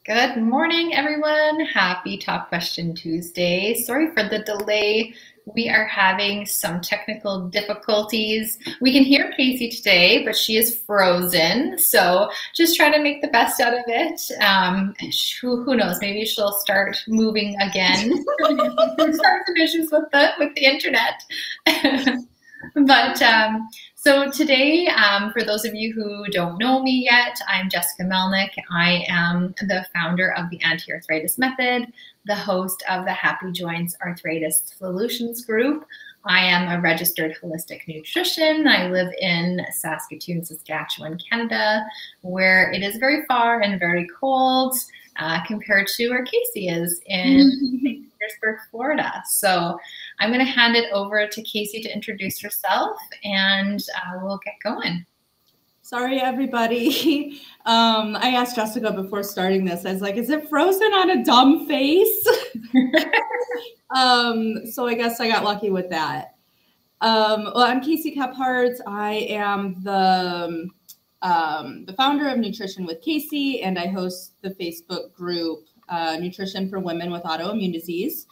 Good morning, everyone. Happy Top Question Tuesday. Sorry for the delay. We are having some technical difficulties. We can hear Casey today, but she is frozen. So just try to make the best out of it. Who knows? Maybe she'll start moving again. Start some issues with the internet. But so today, for those of you who don't know me yet, I'm Jessica Melnick. I am the founder of the Anti-Arthritis Method, the host of the Happy Joints Arthritis Solutions Group. I am a registered holistic nutrition. I live in Saskatoon, Saskatchewan, Canada, where it is very far and very cold compared to where Casey is in St. Petersburg, Florida. So I'm going to hand it over to Casey to introduce herself, and we'll get going. Sorry, everybody. I asked Jessica before starting this. I was like, is it frozen on a dumb face? So I guess I got lucky with that. Well, I'm Casey Kephart. I am the founder of Nutrition with Casey, and I host the Facebook group Nutrition for Women with Autoimmune Disease.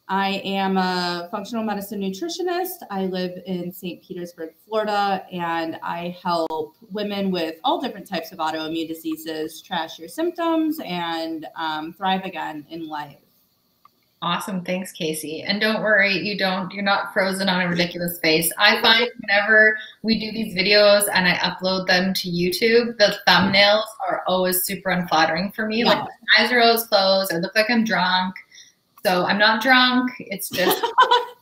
I am a functional medicine nutritionist. I live in St. Petersburg, Florida, and I help women with all different types of autoimmune diseases trash your symptoms and thrive again in life. Awesome. Thanks, Casey. And don't worry, you're not frozen on a ridiculous face. I find whenever we do these videos and I upload them to YouTube, the thumbnails are always super unflattering for me. Yeah. Like my eyes are always closed. I look like I'm drunk. So I'm not drunk. It's just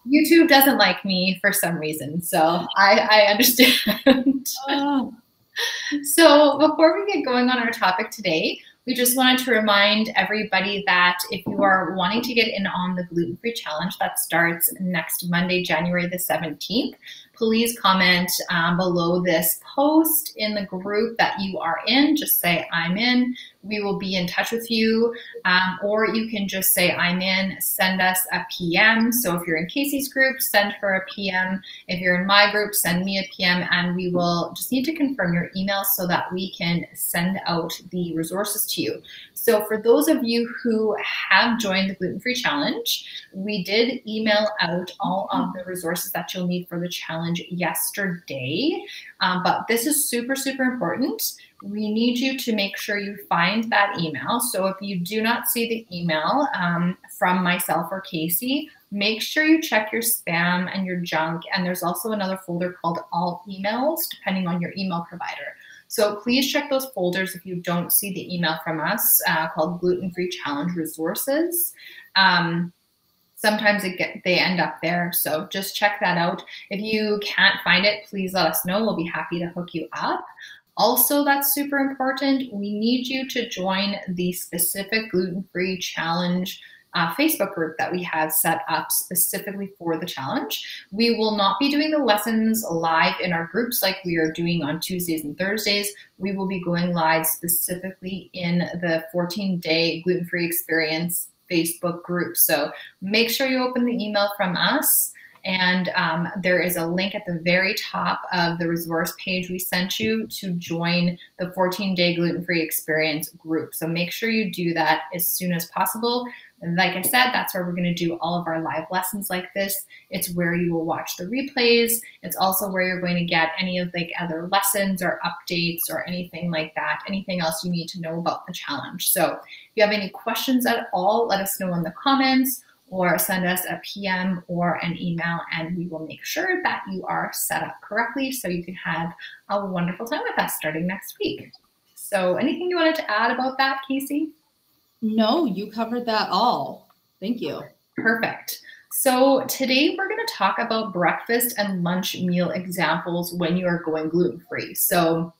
YouTube doesn't like me for some reason. So I understand. Oh. So before we get going on our topic today, we just wanted to remind everybody that if you are wanting to get in on the gluten-free challenge that starts next Monday, January the 17th, please comment below this post in the group that you are in. Just say, I'm in. We will be in touch with you. Or you can just say, I'm in, send us a PM. So if you're in Casey's group, send her a PM. If you're in my group, send me a PM, and we will just need to confirm your email so that we can send out the resources to you. So for those of you who have joined the gluten-free challenge, we did email out all of the resources that you'll need for the challenge yesterday. But this is super, super important. We need you to make sure you find that email. So if you do not see the email from myself or Casey, make sure you check your spam and your junk. And there's also another folder called All Emails, depending on your email provider. So please check those folders if you don't see the email from us called Gluten-Free Challenge Resources. Sometimes they end up there, so just check that out. If you can't find it, please let us know. We'll be happy to hook you up. Also, that's super important. We need you to join the specific gluten-free challenge Facebook group that we have set up specifically for the challenge. We will not be doing the lessons live in our groups like we are doing on Tuesdays and Thursdays. We will be going live specifically in the 14-day gluten-free experience Facebook group. So make sure you open the email from us. And there is a link at the very top of the resource page we sent you to join the 14-day gluten-free experience group. So make sure you do that as soon as possible. And like I said, that's where we're going to do all of our live lessons like this. It's where you will watch the replays. It's also where you're going to get any of the other lessons or updates or anything like that, anything else you need to know about the challenge. So if you have any questions at all, let us know in the comments or send us a PM or an email, and we will make sure that you are set up correctly so you can have a wonderful time with us starting next week. So anything you wanted to add about that, Casey? No, you covered that all. Thank you. Perfect. So today we're going to talk about breakfast and lunch meal examples when you are going gluten-free. So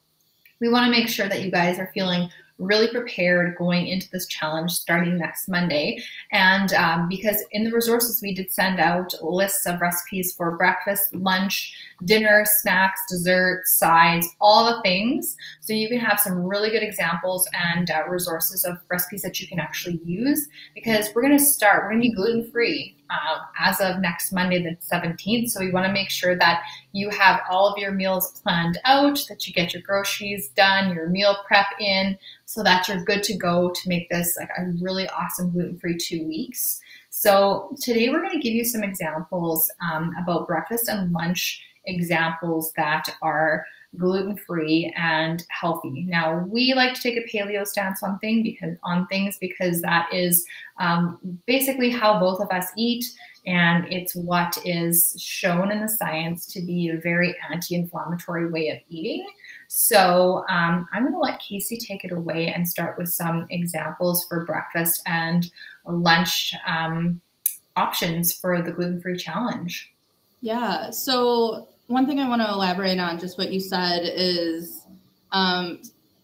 we want to make sure that you guys are feeling really prepared going into this challenge starting next Monday. And because in the resources, we did send out lists of recipes for breakfast, lunch, dinner, snacks, desserts, sides, all the things. So you can have some really good examples and resources of recipes that you can actually use, because we're going to be gluten-free as of next Monday, the 17th. So we want to make sure that you have all of your meals planned out, that you get your groceries done, your meal prep in, so that you're good to go to make this like a really awesome gluten-free 2 weeks. So today we're going to give you some examples about breakfast and lunch examples that are gluten-free and healthy. Now we like to take a paleo stance on things because that is basically how both of us eat, and it's what is shown in the science to be a very anti-inflammatory way of eating. So I'm going to let Casey take it away and start with some examples for breakfast and lunch options for the gluten-free challenge. Yeah. So one thing I want to elaborate on, just what you said, is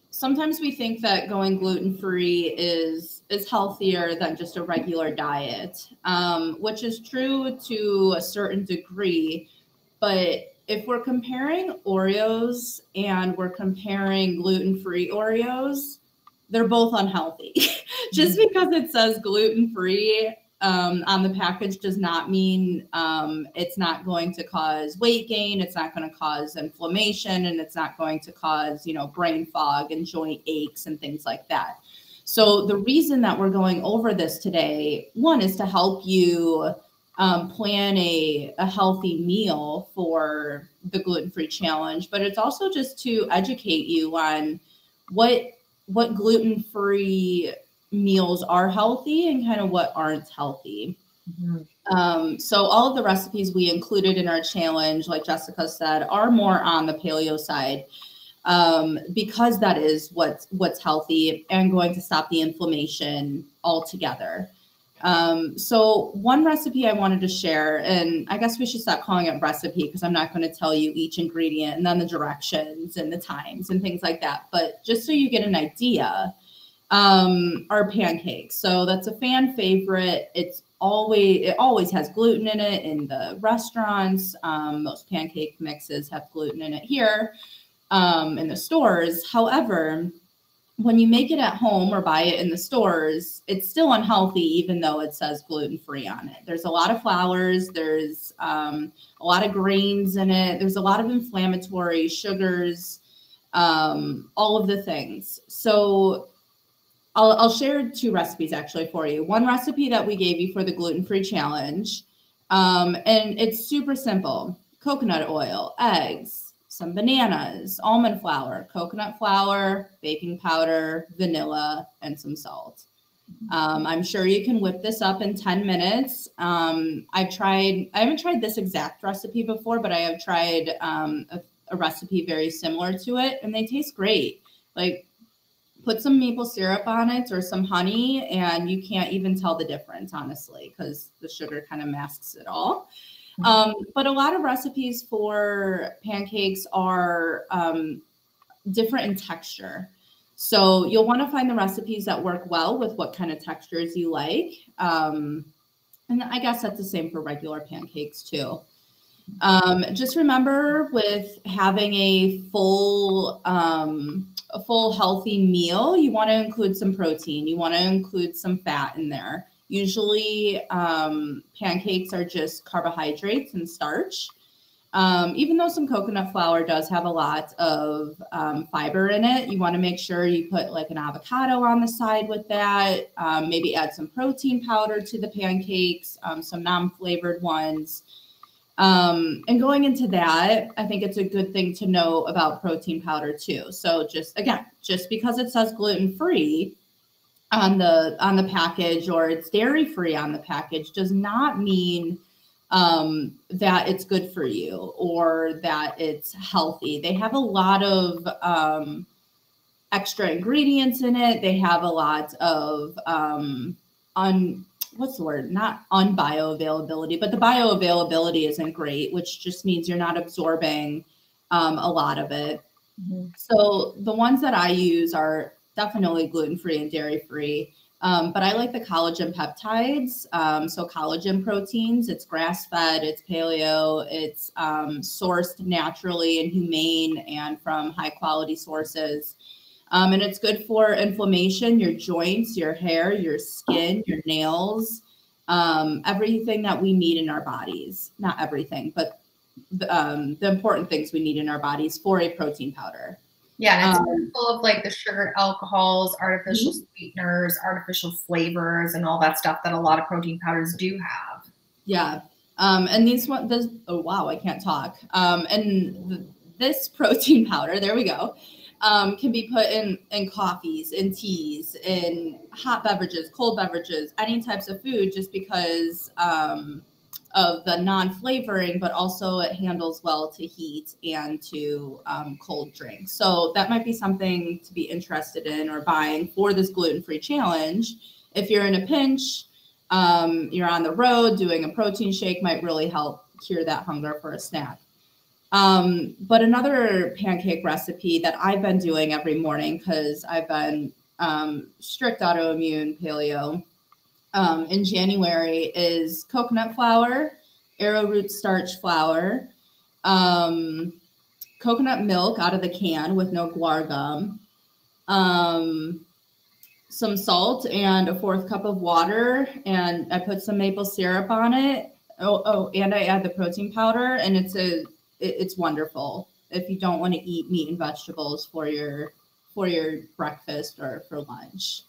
sometimes we think that going gluten-free is healthier than just a regular diet, which is true to a certain degree. But if we're comparing Oreos and we're comparing gluten-free Oreos, they're both unhealthy. Just because it says gluten-free on the package does not mean it's not going to cause weight gain. It's not going to cause inflammation, and it's not going to cause, brain fog and joint aches and things like that. So the reason that we're going over this today, one, is to help you plan a healthy meal for the gluten-free challenge, but it's also just to educate you on what gluten-free meals are healthy and kind of what aren't healthy. Mm-hmm. So all of the recipes we included in our challenge, like Jessica said, are more on the paleo side, because that is what's healthy and going to stop the inflammation altogether. So one recipe I wanted to share, and I guess we should stop calling it recipe because I'm not going to tell you each ingredient and then the directions and the times and things like that. But just so you get an idea, are pancakes. So that's a fan favorite. It always has gluten in it in the restaurants. Most pancake mixes have gluten in it here, in the stores. However, when you make it at home or buy it in the stores, it's still unhealthy, even though it says gluten-free on it. There's a lot of flours. There's a lot of grains in it. There's a lot of inflammatory sugars, all of the things. So I'll share two recipes actually for you. One recipe that we gave you for the gluten-free challenge, and it's super simple: coconut oil, eggs, some bananas, almond flour, coconut flour, baking powder, vanilla, and some salt. I'm sure you can whip this up in 10 minutes. I haven't tried this exact recipe before, but I have tried a recipe very similar to it, and they taste great. Like, put some maple syrup on it or some honey, and you can't even tell the difference, honestly, because the sugar kind of masks it all. But a lot of recipes for pancakes are different in texture. So you'll want to find the recipes that work well with what kind of textures you like. And I guess that's the same for regular pancakes too. Just remember, with having a full healthy meal, you want to include some protein. You want to include some fat in there. Usually pancakes are just carbohydrates and starch. Even though some coconut flour does have a lot of fiber in it, you want to make sure you put like an avocado on the side with that. Maybe add some protein powder to the pancakes, some non-flavored ones. And going into that, I think it's a good thing to know about protein powder too. So just because it says gluten-free on the package, or it's dairy-free on the package, does not mean that it's good for you or that it's healthy. They have a lot of extra ingredients in it. They have a lot of what's the word? Not unbioavailability, but the bioavailability isn't great, which just means you're not absorbing a lot of it. Mm-hmm. So the ones that I use are definitely gluten-free and dairy-free. But I like the collagen peptides. So collagen proteins, it's grass-fed, it's paleo, it's sourced naturally and humane and from high-quality sources. And it's good for inflammation, your joints, your hair, your skin, your nails, everything that we need in our bodies. Not everything, but the important things we need in our bodies for a protein powder. Yeah, and it's full of like the sugar alcohols, artificial Mhm. sweeteners, artificial flavors, and all that stuff that a lot of protein powders do have. Yeah. And these one, this, oh wow, I can't talk. This protein powder, there we go, can be put in coffees, in teas, in hot beverages, cold beverages, any types of food, just because of the non-flavoring, but also it handles well to heat and to cold drinks. So that might be something to be interested in or buying for this gluten-free challenge. If you're in a pinch, you're on the road, doing a protein shake might really help cure that hunger for a snack. But another pancake recipe that I've been doing every morning, because I've been strict autoimmune paleo in January, is coconut flour, arrowroot starch flour, um, coconut milk out of the can with no guar gum, some salt, and a fourth cup of water. And I put some maple syrup on it. And I add the protein powder, and it's wonderful if you don't want to eat meat and vegetables for your breakfast or for lunch.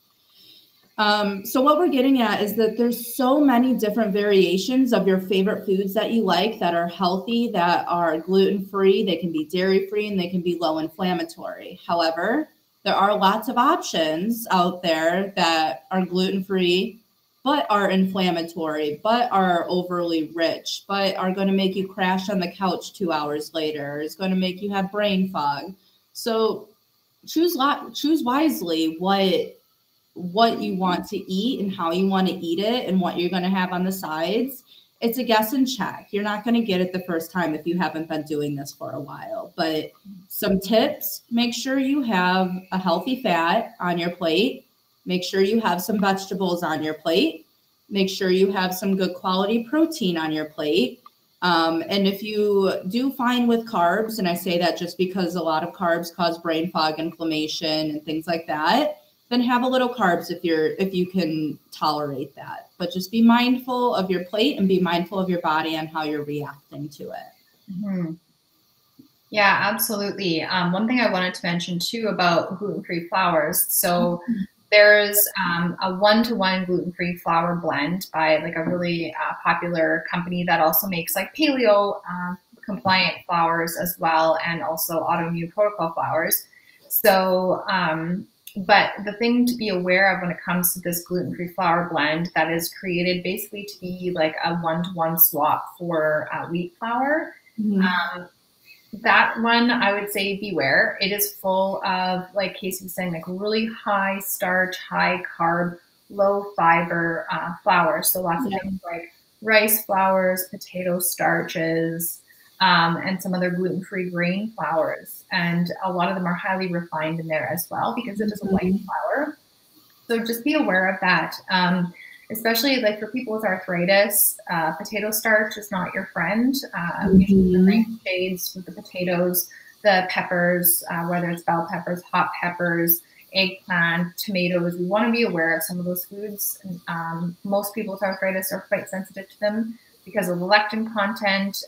So what we're getting at is that there's so many different variations of your favorite foods that you like that are healthy, that are gluten-free, they can be dairy-free, and they can be low inflammatory. However, there are lots of options out there that are gluten-free, but are inflammatory, but are overly rich, but are going to make you crash on the couch 2 hours later. It's going to make you have brain fog. So choose wisely what you want to eat and how you want to eat it and what you're going to have on the sides. It's a guess and check. You're not going to get it the first time if you haven't been doing this for a while. But some tips: make sure you have a healthy fat on your plate. Make sure you have some vegetables on your plate. Make sure you have some good quality protein on your plate. And if you do fine with carbs, and I say that just because a lot of carbs cause brain fog, inflammation, and things like that, then have a little carbs if you can tolerate that. But just be mindful of your plate and be mindful of your body and how you're reacting to it. Mm-hmm. Yeah, absolutely. One thing I wanted to mention too about gluten-free flours. So there's a one-to-one gluten-free flour blend by like a really popular company that also makes like paleo compliant flours as well, and also autoimmune protocol flours. So, but the thing to be aware of when it comes to this gluten-free flour blend that is created basically to be like a one-to-one swap for wheat flour. Mm-hmm. That one, I would say beware. It is full of, like Casey was saying, like really high starch, high carb, low fiber flour. So lots of things like rice flours, potato starches, and some other gluten-free grain flours. And a lot of them are highly refined in there as well because it is a white flour. So just be aware of that. Especially like for people with arthritis, potato starch is not your friend. Usually the nightshades with the potatoes, the peppers, whether it's bell peppers, hot peppers, eggplant, tomatoes, we want to be aware of some of those foods. Most people with arthritis are quite sensitive to them because of the lectin content.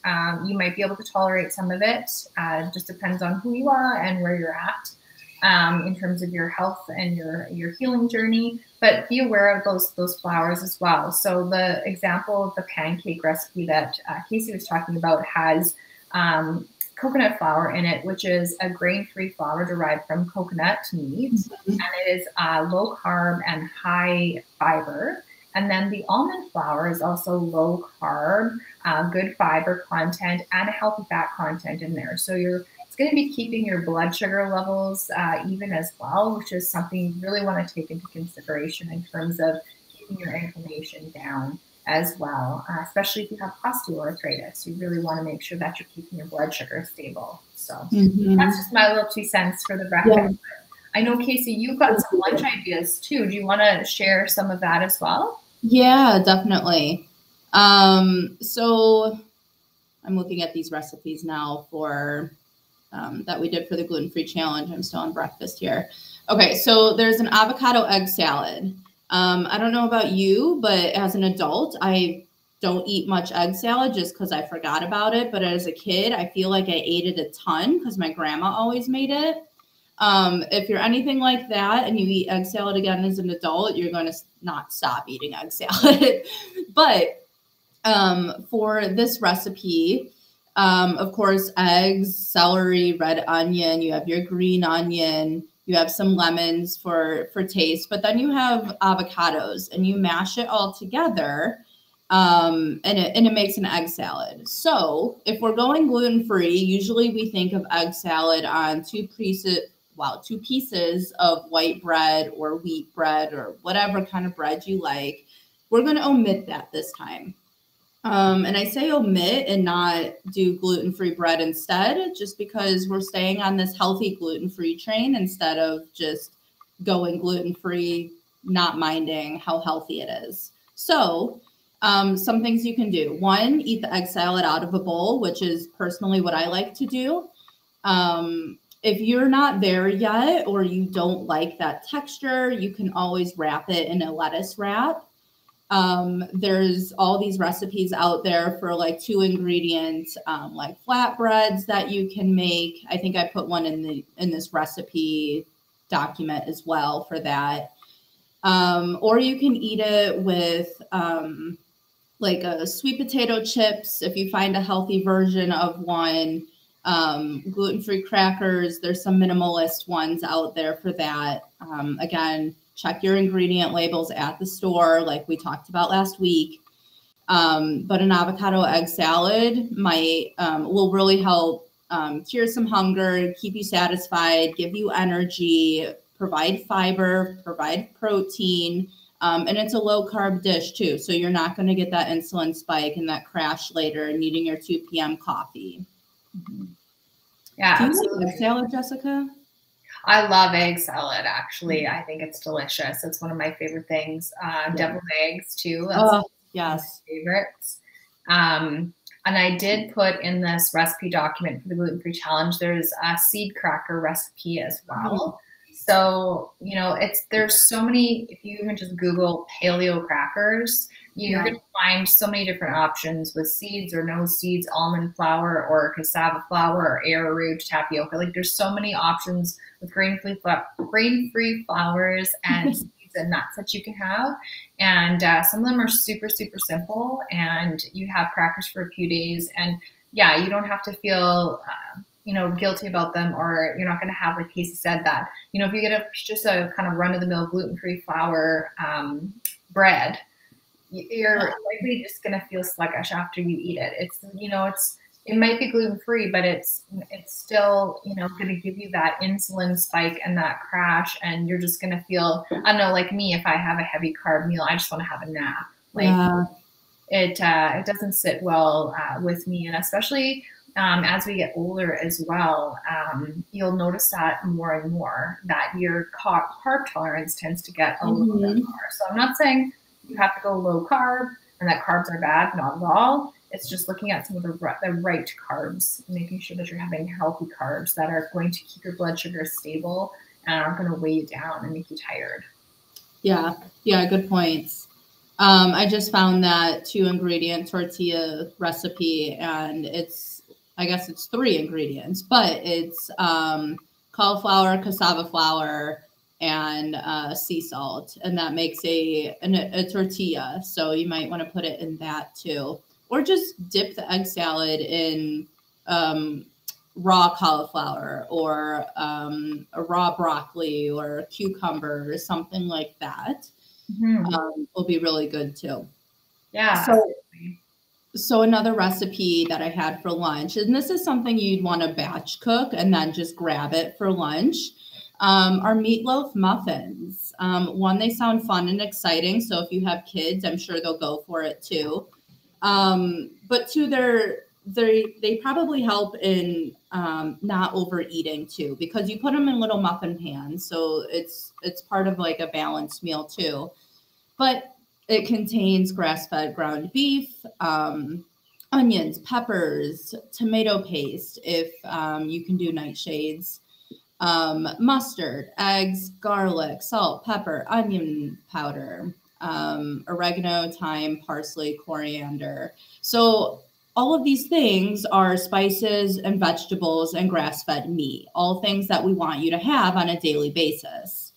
You might be able to tolerate some of it. It just depends on who you are and where you're at. In terms of your health and your healing journey, but be aware of those flours as well. So the example of the pancake recipe that Casey was talking about has coconut flour in it, which is a grain-free flour derived from coconut meat, and it is low carb and high fiber. And then the almond flour is also low carb, good fiber content, and a healthy fat content in there. So it's going to be keeping your blood sugar levels even as well, which is something you really want to take into consideration in terms of keeping your inflammation down as well, especially if you have osteoarthritis. You really want to make sure that you're keeping your blood sugar stable. So that's just my little 2 cents for the breakfast. Yeah. I know, Casey, you've got some lunch ideas too. Do you want to share some of that as well? Yeah, definitely. So I'm looking at these recipes now for that we did for the gluten-free challenge. I'm still on breakfast here. Okay, so there's an avocado egg salad. I don't know about you, but as an adult, I don't eat much egg salad just because I forgot about it. But as a kid, I feel like I ate it a ton because my grandma always made it. If you're anything like that and you eat egg salad again as an adult, you're going to not stop eating egg salad. But for this recipe, of course, eggs, celery, red onion, you have your green onion, you have some lemons for taste, but then you have avocados and you mash it all together. And it makes an egg salad. So if we're going gluten-free, usually we think of egg salad on two pieces of white bread or wheat bread or whatever kind of bread you like. We're going to omit that this time. And I say omit and not do gluten-free bread instead, just because we're staying on this healthy gluten-free train instead of just going gluten-free, not minding how healthy it is. So some things you can do. One, eat the egg salad out of a bowl, which is personally what I like to do. If you're not there yet or you don't like that texture, you can always wrap it in a lettuce wrap. There's all these recipes out there for like 2 ingredients, like flatbreads that you can make. I think I put one in this recipe document as well for that. Or you can eat it with like a sweet potato chips if you find a healthy version of one. Gluten-free crackers. There's some minimalist ones out there for that. Again, check your ingredient labels at the store, like we talked about last week. But an avocado egg salad will really help cure some hunger, keep you satisfied, give you energy, provide fiber, provide protein. And it's a low carb dish too. So you're not going to get that insulin spike and that crash later needing your 2 p.m. coffee. Mm-hmm. Yeah, do you absolutely. like egg salad, Jessica? I love egg salad, actually. I think it's delicious. It's one of my favorite things. Deviled eggs, too. That's yes. one of my favorites. And I did put in this recipe document for the gluten-free challenge, there's a seed cracker recipe as well. So, there's so many, if you even just Google paleo crackers, you're going to find so many different options with seeds or no seeds, almond flour or cassava flour or arrowroot, tapioca. Like there's so many options with grain-free flours and seeds and nuts that you can have. And some of them are super, super simple, and you have crackers for a few days. And yeah, you don't have to feel guilty about them, or you're not going to have, like Casey said, that, if you get just a kind of run-of-the-mill gluten-free flour bread, you're likely just going to feel sluggish after you eat it. It might be gluten-free, but it's still, going to give you that insulin spike and that crash. And you're just going to feel, I don't know, like me, if I have a heavy carb meal, I just want to have a nap. It doesn't sit well with me. And especially as we get older as well, you'll notice that more and more, that your carb tolerance tends to get a little bit more. So I'm not saying you have to go low carb and that carbs are bad, not at all. It's just looking at some of the right carbs, making sure that you're having healthy carbs that are going to keep your blood sugar stable and aren't going to weigh you down and make you tired. Yeah, good points. I just found that 2 ingredient tortilla recipe, and I guess it's 3 ingredients, but it's cauliflower, cassava flour, and sea salt, and that makes a tortilla. So you might want to put it in that too, or just dip the egg salad in raw cauliflower or a raw broccoli or a cucumber or something like that. Will be really good too. Yeah. So another recipe that I had for lunch, and this is something you'd want to batch cook and then just grab it for lunch, are meatloaf muffins. One, they sound fun and exciting, so if you have kids, I'm sure they'll go for it too. But two, they probably help in not overeating too, because you put them in little muffin pans, so it's part of like a balanced meal too. But it contains grass-fed ground beef, onions, peppers, tomato paste, if you can do nightshades, mustard, eggs, garlic, salt, pepper, onion powder, oregano, thyme, parsley, coriander. So all of these things are spices and vegetables and grass-fed meat, all things that we want you to have on a daily basis.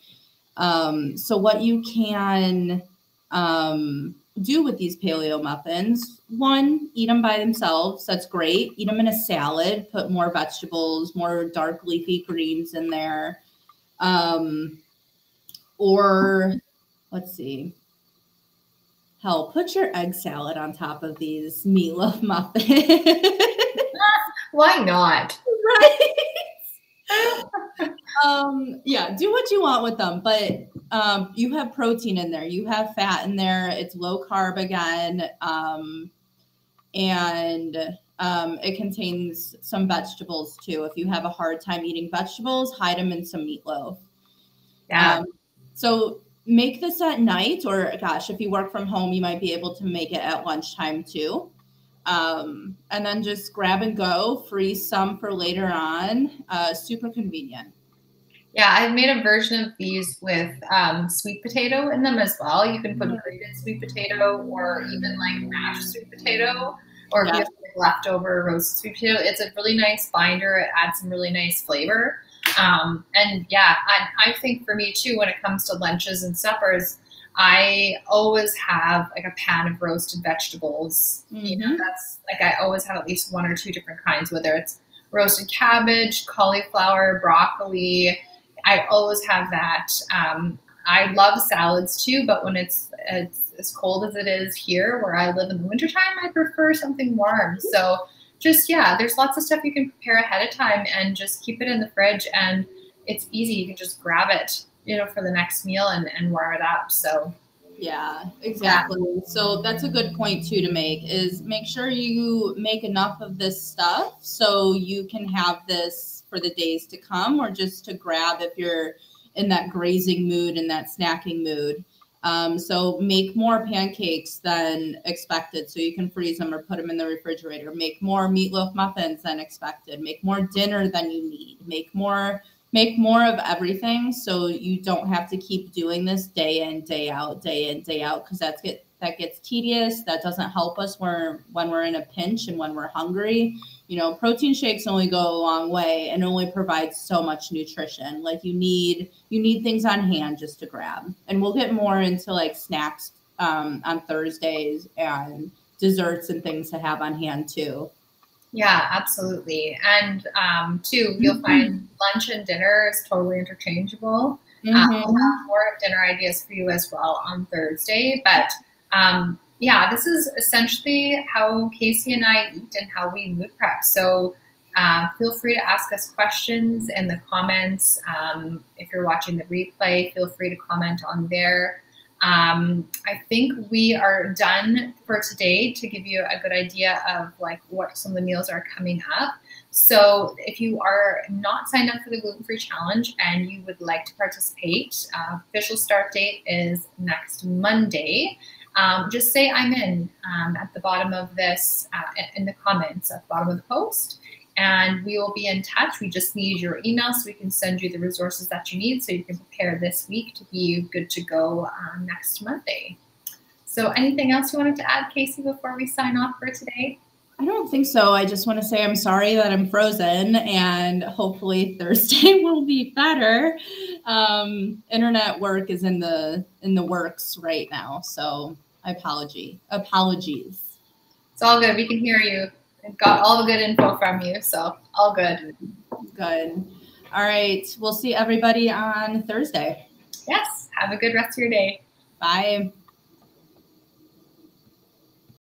So what you can do with these paleo muffins, one, eat them by themselves. That's great. Eat them in a salad, put more vegetables, more dark leafy greens in there. Or let's see. Hell, put your egg salad on top of these meatloaf muffins. Why not? Right? Yeah, do what you want with them, but you have protein in there, you have fat in there, it's low carb again, and it contains some vegetables too. If you have a hard time eating vegetables, hide them in some meatloaf. Yeah. So make this at night, or gosh, if you work from home, you might be able to make it at lunchtime too. And then just grab and go, freeze some for later on. Super convenient. Yeah, I've made a version of these with sweet potato in them as well. You can put grated sweet potato or even like mashed sweet potato, or if you have like leftover roasted sweet potato. It's a really nice binder. It adds some really nice flavor. And yeah, I think for me too, when it comes to lunches and suppers, I always have like a pan of roasted vegetables. You know, that's like I always have at least one or two different kinds, whether it's roasted cabbage, cauliflower, broccoli. I always have that. I love salads too, but when it's as cold as it is here where I live in the wintertime, I prefer something warm. So just, yeah, there's lots of stuff you can prepare ahead of time and just keep it in the fridge, and it's easy. You can just grab it, you know, for the next meal and warm it up. So yeah, exactly. Yeah. So that's a good point too to make, is make sure you make enough of this stuff so you can have this for the days to come, or just to grab if you're in that grazing mood and that snacking mood. So make more pancakes than expected so you can freeze them or put them in the refrigerator. Make more meatloaf muffins than expected. Make more dinner than you need. Make more of everything so you don't have to keep doing this day in, day out, because that gets tedious. That doesn't help us when we're in a pinch and when we're hungry. You know, protein shakes only go a long way and only provide so much nutrition. Like you need things on hand just to grab. And we'll get more into like snacks on Thursdays and desserts and things to have on hand too. Yeah, absolutely. And too, you'll find lunch and dinner is totally interchangeable. We'll have more dinner ideas for you as well on Thursday. But yeah, this is essentially how Casey and I eat and how we mood prep. So feel free to ask us questions in the comments. If you're watching the replay, feel free to comment on there. I think we are done for today to give you a good idea of like what some of the meals are coming up. So if you are not signed up for the gluten-free challenge and you would like to participate, official start date is next Monday. Just say I'm in at the bottom of this, in the comments at the bottom of the post, and we will be in touch. We just need your email so we can send you the resources that you need so you can prepare this week to be good to go next Monday. So anything else you wanted to add, Casey, before we sign off for today? I don't think so. I just want to say I'm sorry that I'm frozen, and hopefully Thursday will be better. Internet work is in the works right now, so apologies. It's all good. We can hear you. I've got all the good info from you, so all good. Good. All right. We'll see everybody on Thursday. Yes. Have a good rest of your day. Bye.